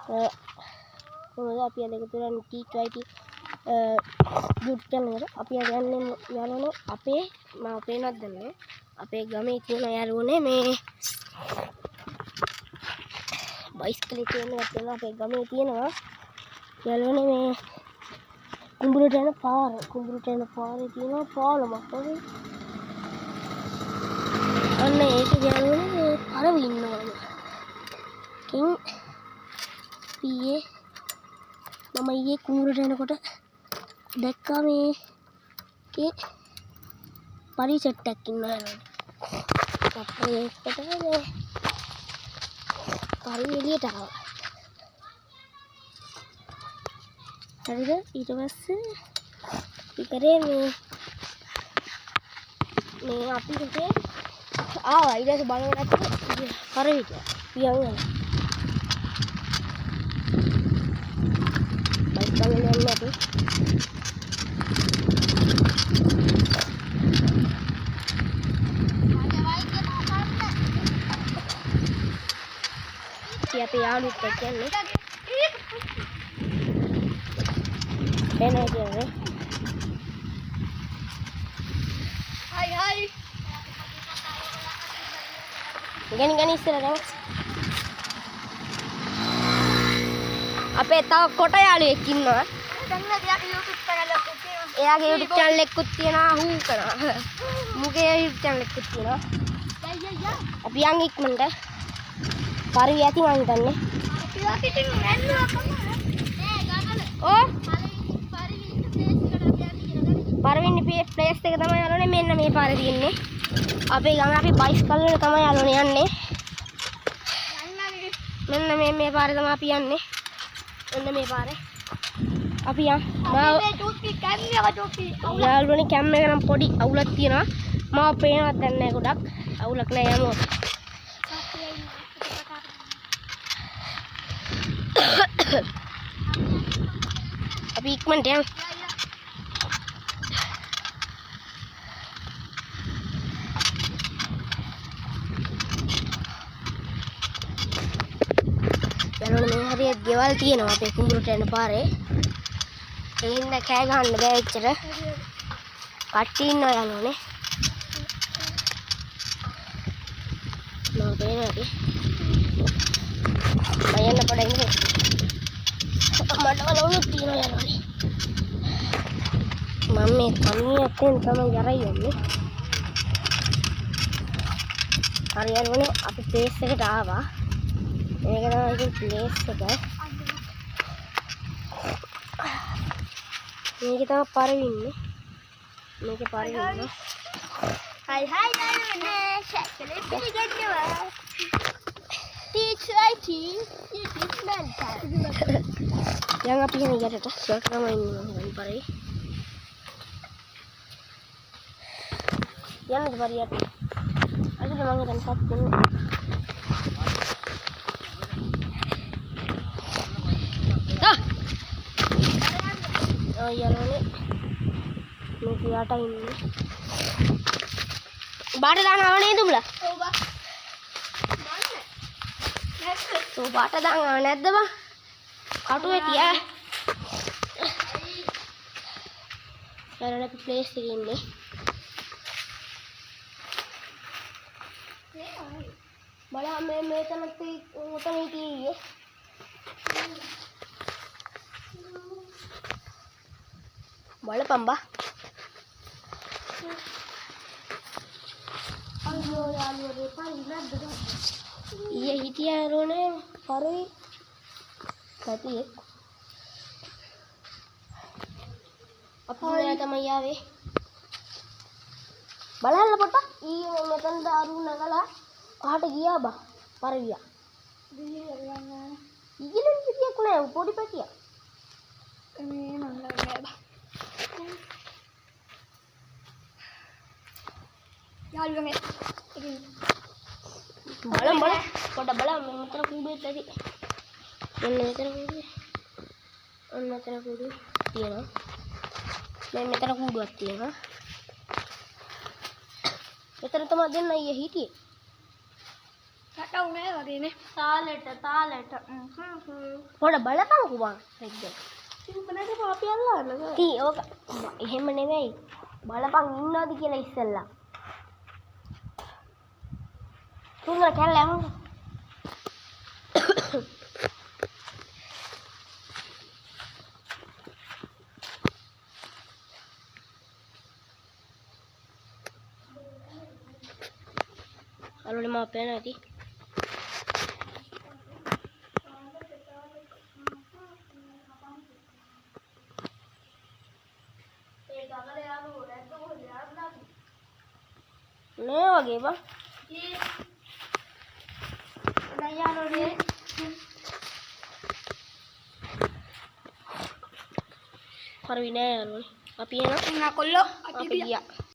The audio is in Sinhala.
කොහොමද අපි අද එකතු කරන්නේ TQIT YouTube channel එකට. අපි අද යන්නේ යාළුවනේ අපේ මම පේනවත් දන්නේ අපේ ගමේ තියෙන යාළුවනේ මේ බයිස්කලේ තියෙනවා තියෙනවා අපේ ගමේ තියෙනවා යාළුවනේ මේ කුඹුරට යන පාරේ තියෙනවා පාලමක් වගේ. අන්න ඒක යාළුවනේ පරවි ඉන්නවා. කින් පියේ මම ඊයේ කුඹුරට යනකොට දැක්කා මේකේ පරිසෙට් එකක් ඉන්නවා යාළුවනේ. අපේ ඒකට මේ පරි එළියට ආවා. හරිද? ඊට පස්සේ ඉතරේ මේ අපි හිතේ ආවා. ඊට පස්සේ බලනකොට පරිවිට පියන් යනවා. බයිස්කල් වල යන්නේ අපි. අපි යාළුවෙක් එක්ක යන්නේ. එනේ කියන්නේ. හයි. ගණි ඉස්සරහට. අපේ තව කොට යාළුවෙක් ඉන්නවා. එයාගේ YouTube channel එකකුත් තියෙනවා හූ කරනවා. මුගේ YouTube channel එකකුත් තියෙනවා. අපි යන් ඉක්මනට පරිවි ඇති මං හිතන්නේ. පරිවින්නේ ප්ලේස් එක තමයි යාළුවනේ මෙන්න මේ පාරේ තියෙන්නේ. අපේ ගම අපි බයිස්කල් වල තමයි යාළුවනේ යන්නේ. මෙන්න මේ පාරේ තමයි අපි යන්නේ. මෙන්න මේ පාරේ. අපි යන්. යාළුවනේ කැම් එක නම් පොඩි අවුලක් තියෙනවා. මම පේනවත් නැහැ ගොඩක්. අවුලක් නැහැ යමු. අපි ඉක්මනට යමු. යාළුවනේ මේ හරියට ගෙවල් තියෙනවා අපේ කුඹුරට යන පාරේ. ඒ හින්දා කෑ ගහන්න බෑ එච්චර. කට්ටිය ඉන්නවා යාළුවනේ. මම පේනවා අපි. මයන්න පොඩ ඉන්නේ. මඩ වලුත් තියෙනවා යාළුවනේ. මම මේ කමියයෙන් තමයි යරයි යන්නේ. හරි යාළුවනේ අපි ප්ලේස් එකට ආවා. මේක තමයි ඉතින් ප්ලේස් එක. මේක තමයි පරිවින්නේ. මේකේ පරිවින්නේ. හයි යාළුවනේ සැකලේ පිළිගන්නවා. TQIT YouTube channel. Yang api ini ya data, siapa main dengan pari? Yang ada variat. Aku udah manggilkan satu. Oh iya loh nih. Ini ada ini. Baru dah ngawan itu belah. तो बाटा दांगा නැද්ද බං කටුවේ තියා යාළුවනේ අපි ප්ලේස් එකේ ඉන්නේ බලන්න මේ මෙතනත් උතන හිටියේ බලපන් බා අයියෝ යාළුවනේ පයි නැද්ද ये हिटिया रोने परी कहती है अपने तम यावे බලන්න පොට්ට ඊ මෙතන දාරු නගලා අහට ගියා බා පරවියා ඊගිලෙන් පිටියක් නෑ පොඩි පැටියක් මේ මංගල නෑ බා යාළුවනේ බලන්න පොඩ බලන්න මෙතන කුඹුවේ ඇති මෙන්න මෙතන කුඹුවේ ඔන්න මෙතන කුඹුව තියෙනවා මෙතන කුඩුවක් තියෙනවා මෙතන තමයි දෙන්න අයියා හිටියේ Nggak tahu nih lagi ini. Talent. පොඩ බලපන්කෝ බං රෙද්ද Sebenarnya mau apa lah? තී ඕක එහෙම නෙමෙයි බලපන් ඉන්නවද කියලා ඉස්සෙල්ලා තුන්දර කැල්ල යමු අලුනේ මම පේන ඇති නේ වගේ බං හරි නෑ යාළුවනේ අපි එනවා Nggak kolok. අපි ගියා